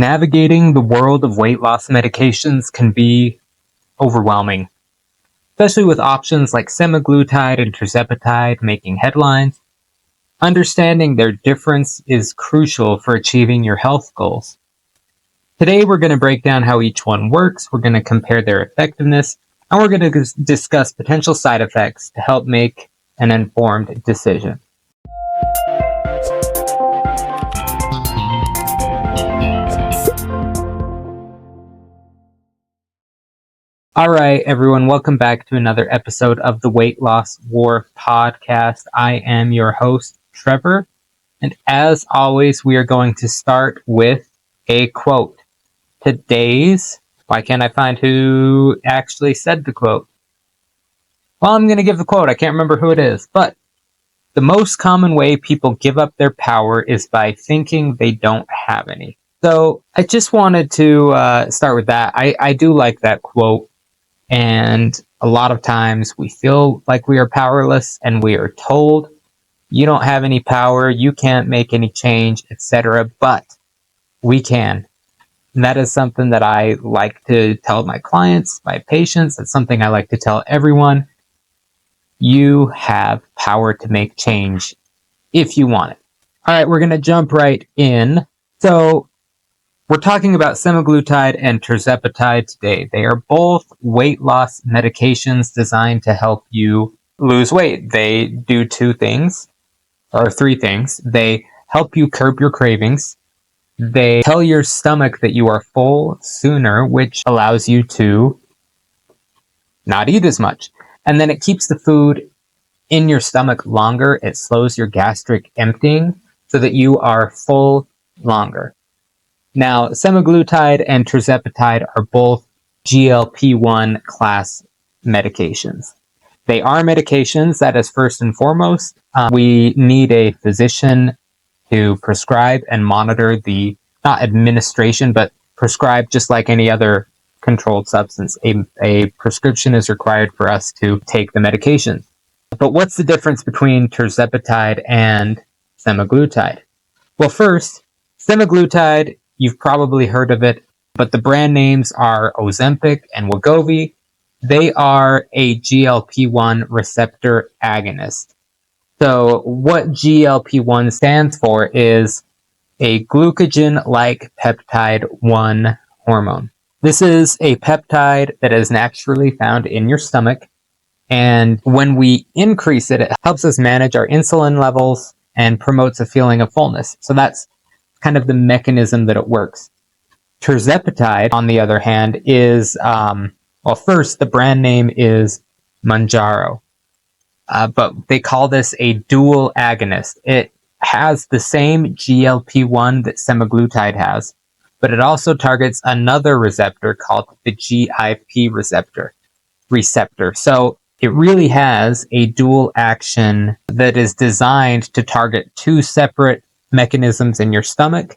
Navigating the world of weight loss medications can be overwhelming, especially with options like semaglutide and tirzepatide making headlines. Understanding their difference is crucial for achieving your health goals. Today, we're going to break down how each one works, we're going to compare their effectiveness, and we're going to discuss potential side effects to help make an informed decision. All right, everyone, welcome back to another episode of the Weight Loss War podcast. I am your host, Trevor, and as always, we are going to start with a quote. Why can't I find who actually said the quote? Well, I'm going to give the quote. I can't remember who it is, but the most common way people give up their power is by thinking they don't have any. So I just wanted to start with that. I do like that quote. And a lot of times we feel like we are powerless and we are told you don't have any power, you can't make any change, etc. But we can. And that is something that I like to tell my clients, my patients. It's something I like to tell everyone. You have power to make change if you want it. All right, we're going to jump right in. So we're talking about semaglutide and tirzepatide today. They are both weight loss medications designed to help you lose weight. They do three things. They help you curb your cravings. They tell your stomach that you are full sooner, which allows you to not eat as much. And then it keeps the food in your stomach longer. It slows your gastric emptying so that you are full longer. Now, semaglutide and tirzepatide are both GLP-1 class medications. They are medications, that is first and foremost. We need a physician to prescribe and monitor the, not administration, but prescribe just like any other controlled substance. A prescription is required for us to take the medication. But what's the difference between tirzepatide and semaglutide? Well, first, semaglutide, you've probably heard of it, but the brand names are Ozempic and Wegovy. They are a GLP-1 receptor agonist. So what GLP-1 stands for is a glucagon-like peptide 1 hormone. This is a peptide that is naturally found in your stomach, and when we increase it, it helps us manage our insulin levels and promotes a feeling of fullness. So that's kind of the mechanism that it works. Tirzepatide, on the other hand, is, first, the brand name is Mounjaro. But they call this a dual agonist. It has the same GLP-1 that semaglutide has, but it also targets another receptor called the GIP receptor. So it really has a dual action that is designed to target two separate mechanisms in your stomach,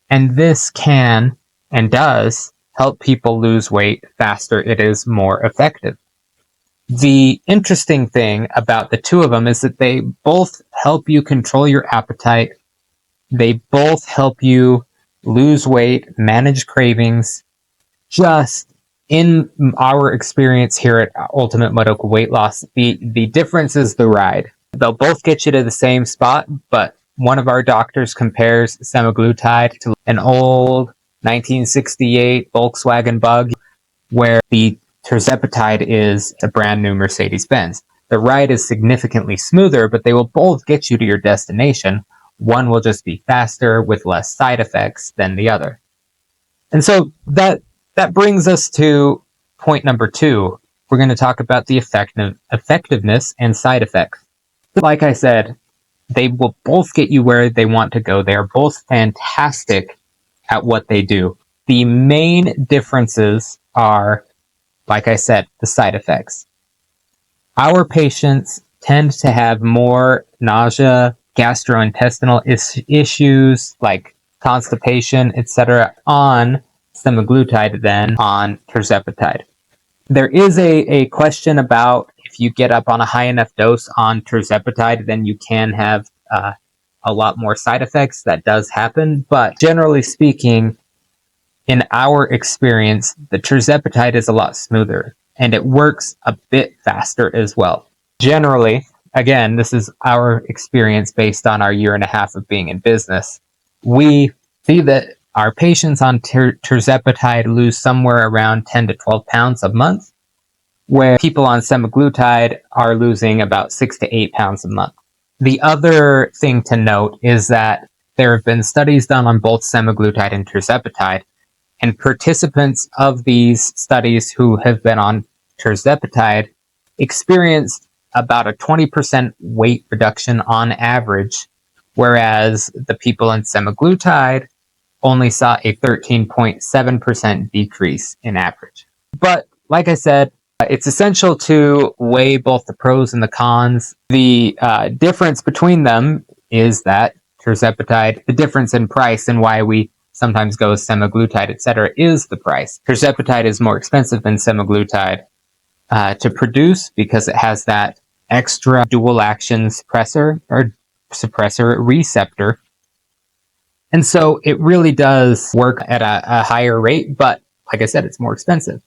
and this can and does help people lose weight faster. It is more effective. The interesting thing about the two of them is that they both help you control your appetite. They both help you lose weight, manage cravings. Just in our experience here at Ultimate Medical Weight Loss, the difference is the ride. They'll both get you to the same spot, but one of our doctors compares semaglutide to an old 1968 Volkswagen Bug, where the tirzepatide is a brand new Mercedes-Benz. The ride is significantly smoother, but they will both get you to your destination. One will just be faster with less side effects than the other. And so that brings us to point number 2. We're going to talk about the effectiveness and side effects. Like I said, they will both get you where they want to go. They are both fantastic at what they do. The main differences are, like I said, the side effects. Our patients tend to have more nausea, gastrointestinal issues like constipation, etc. on semaglutide than on tirzepatide. There is a question about if you get up on a high enough dose on tirzepatide, then you can have a lot more side effects. That does happen, but generally speaking, in our experience, the Tirzepatide is a lot smoother, and it works a bit faster as well. Generally, again, this is our experience based on our 1.5 years of being in business, we see that our patients on Tirzepatide lose somewhere around 10 to 12 pounds a month, where people on Semaglutide are losing about 6 to 8 pounds a month. The other thing to note is that there have been studies done on both Semaglutide and Tirzepatide, and participants of these studies who have been on Tirzepatide experienced about a 20% weight reduction on average, whereas the people in Semaglutide only saw a 13.7% decrease in average. But like I said, it's essential to weigh both the pros and the cons. The difference between them is that Tirzepatide, the difference in price and why we sometimes go with Semaglutide, etc., is the price. Tirzepatide is more expensive than Semaglutide to produce because it has that extra dual action suppressor receptor. And so it really does work at a higher rate, but like I said, it's more expensive.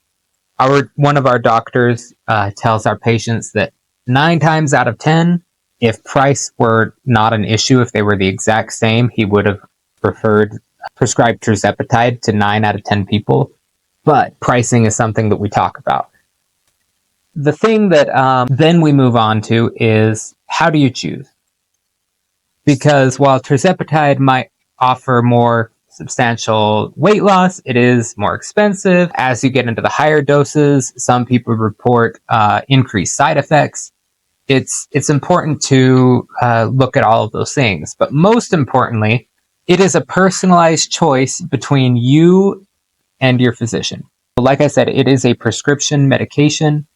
One of our doctors tells our patients that 9 times out of 10, if price were not an issue, if they were the exact same, he would have prescribed Tirzepatide to 9 out of 10 people. But pricing is something that we talk about. The thing that then we move on to is, how do you choose? Because while Tirzepatide might offer more substantial weight loss, it is more expensive. As you get into the higher doses, some people report increased side effects. It's important to look at all of those things. But most importantly, it is a personalized choice between you and your physician. Like I said, it is a prescription medication.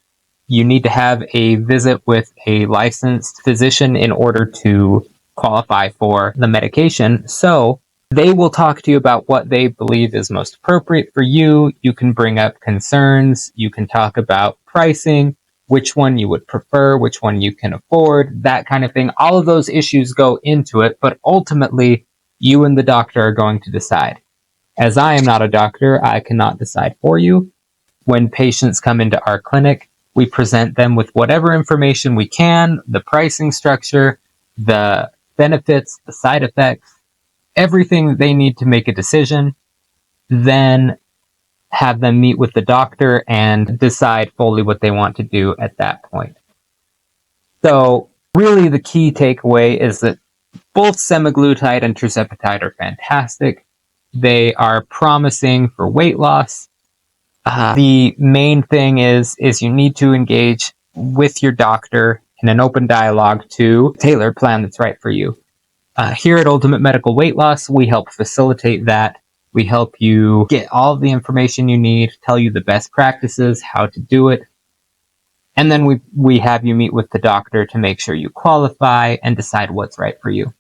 You need to have a visit with a licensed physician in order to qualify for the medication. So they will talk to you about what they believe is most appropriate for you. You can bring up concerns. You can talk about pricing, which one you would prefer, which one you can afford, that kind of thing. All of those issues go into it, but ultimately, you and the doctor are going to decide. As I am not a doctor, I cannot decide for you. When patients come into our clinic, we present them with whatever information we can, the pricing structure, the benefits, the side effects, everything they need to make a decision, then have them meet with the doctor and decide fully what they want to do at that point. So really the key takeaway is that both Semaglutide and Tirzepatide are fantastic. They are promising for weight loss. The main thing is you need to engage with your doctor in an open dialogue to tailor a plan that's right for you. Here at Ultimate Medical Weight Loss, we help facilitate that. We help you get all of the information you need, tell you the best practices, how to do it. And then we have you meet with the doctor to make sure you qualify and decide what's right for you.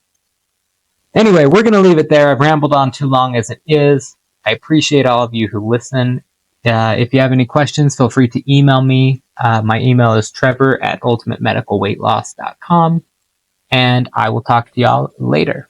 Anyway, we're going to leave it there. I've rambled on too long as it is. I appreciate all of you who listen. If you have any questions, feel free to email me. My email is trevor@ultimatemedicalweightloss.com. And I will talk to y'all later.